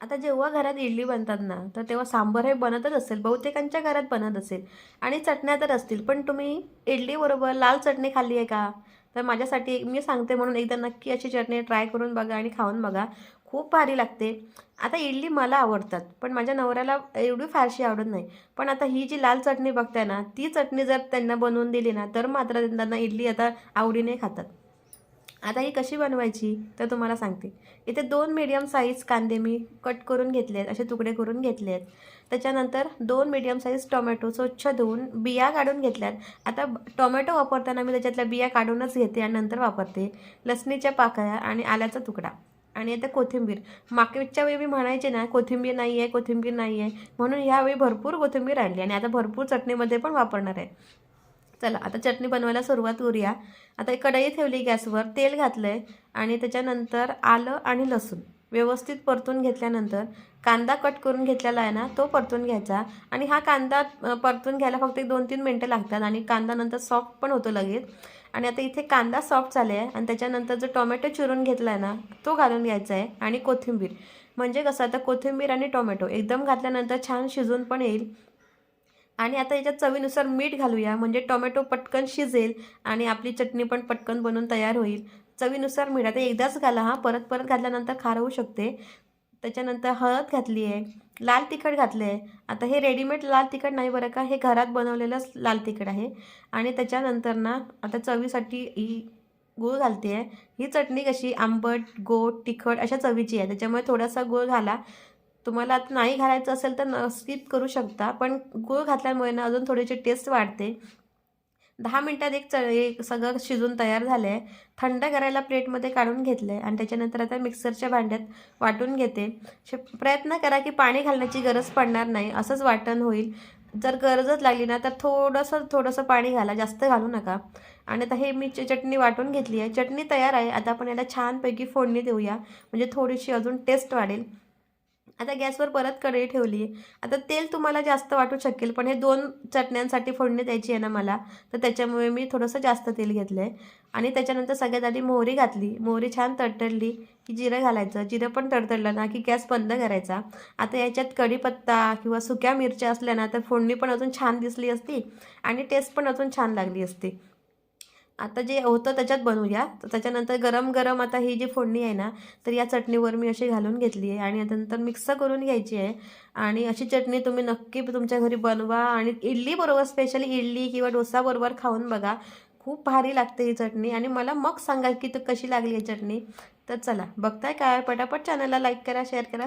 आता जेव्हा घरात इडली बनतात ना, तर तेव्हा सांबार हे बनतच असेल, बहुतेकांच्या घरात बनत असेल आणि चटण्या तर असतील. पण तुम्ही इडलीबरोबर लाल चटणी खाल्ली आहे का? तर माझ्यासाठी मी सांगते म्हणून एकदा नक्की अशी चटणी ट्राय करून बघा आणि खाऊन बघा. खूप भारी लागते. आता इडली मला आवडतात, पण माझ्या नवऱ्याला एवढी फारशी आवडत नाही. पण आता ही जी लाल चटणी बघताय ना, ती चटणी जर त्यांना बनवून दिली ना, तर मात्र त्यांना इडली आता आवडीने खातात. आता ही कशी बनवायची तर तुम्हाला सांगते. इथे 2 मीडियम साईज कांदे मी कट करून घेतले आहेत, असे तुकडे करून घेतले आहेत. त्याच्यानंतर 2 मीडियम साईज टोमॅटो स्वच्छ धुवून बिया काढून घेतल्यात. आता टोमॅटो वापरताना मी त्याच्यातल्या बिया काढूनच घेते आणि नंतर वापरते. लसणीच्या पाकळ्या आणि आल्याचा तुकडा आणि आता कोथिंबीर. मागच्या वेळी मी म्हणायचे ना कोथिंबीर नाही आहे, कोथिंबीर नाही आहे, म्हणून ह्यावेळी भरपूर कोथिंबीर आणली आणि आता भरपूर चटणीमध्ये पण वापरणार आहे. चला आता चटणी बनवायला सुरुवात करूया. आता एक कढई ठेवली गॅसवर, तेल घातलं आहे आणि त्याच्यानंतर आलं आणि लसूण व्यवस्थित परतून घेतल्यानंतर कांदा कट करून घेतलेला आहे ना, तो परतून घ्यायचा. आणि हा कांदा परतून घ्यायला फक्त 1-2-3 मिनटं लागतात आणि कांदा नंतर सॉफ्ट पण होतो लगेच. आणि आता इथे कांदा सॉफ्ट झाला आहे आणि त्याच्यानंतर जो टोमॅटो चिरून घेतला आहे ना, तो घालून घ्यायचा आहे आणि कोथिंबीर. म्हणजे कसं आता कोथिंबीर आणि टोमॅटो एकदम घातल्यानंतर छान शिजून पण येईल. आणि आता याच्यात चवीनुसार मीठ घालूया, म्हणजे टोमॅटो पटकन शिजेल आणि आपली चटणी पण पटकन बनून तयार होईल. चवीनुसार मीठ आता एकदाच घाला हां, परत परत घातल्यानंतर खारं होऊ शकते. त्याच्यानंतर हळद घातली आहे, लाल तिखट घातलं आहे. आता हे रेडीमेड लाल तिखट नाही बरं का, हे घरात बनवलेलंच लाल तिखट आहे. आणि त्याच्यानंतर ना आता चवीसाठी ही गूळ घालते आहे. ही चटणी कशी आंबट, गोड, तिखट अशा चवीची आहे, त्याच्यामुळे थोडासा गूळ घाला. तुम्हाला आता नाही घालायचं असेल तर स्किप करू शकता, पण गूळ घातल्यामुळे ना अजून थोडीशी टेस्ट वाढते. 10 मिनिटात एक सगळं शिजून तयार झालं आहे. थंड करायला प्लेटमध्ये काढून घेतलं आहे आणि त्याच्यानंतर आता मिक्सरच्या भांड्यात वाटून घेते. प्रयत्न करा की पाणी घालण्याची गरज पडणार नाही, असंच वाटण होईल. जर गरजच लागली ना तर थोडंसं थोडंसं पाणी घाला, जास्त घालू नका. आणि आता हे मी चटणी वाटून घेतली आहे, चटणी तयार आहे. आता आपण याला छानपैकी फोडणी देऊया, म्हणजे थोडीशी अजून टेस्ट वाढेल. आता गॅसवर परत कढई ठेवली. आता तेल तुम्हाला जास्त वाटू शकेल, पण हे 2 चटण्यांसाठी फोडणी द्यायची आहे ना मला, तर त्याच्यामुळे मी थोडंसं जास्त तेल घेतलं आहे. आणि त्याच्यानंतर सगळ्यात आधी मोहरी घातली. मोहरी छान तडतडली की जिरं घालायचं. जिरं पण तडतडलं ना की गॅस बंद करायचा. आता याच्यात कढीपत्ता किंवा सुक्या मिरच्या असल्या ना, तर फोडणी पण अजून छान दिसली असती आणि टेस्ट पण अजून छान लागली असती. आता जे होतं त्याच्यात बनवूया. तर त्याच्यानंतर गरम गरम आता ही जी फोडणी आहे ना, तर या चटणीवर मी अशी घालून घेतली आहे आणि नंतर मिक्स करून घ्यायची आहे. आणि अशी चटणी तुम्ही नक्की तुमच्या घरी बनवा आणि इडलीबरोबर, स्पेशली इडली किंवा डोसाबरोबर खाऊन बघा. खूप भारी लागते ही चटणी आणि मला मग सांगा की कशी लागली ही चटणी. तर चला बघताय काय, पटापट चॅनलला लाईक करा, शेअर करा,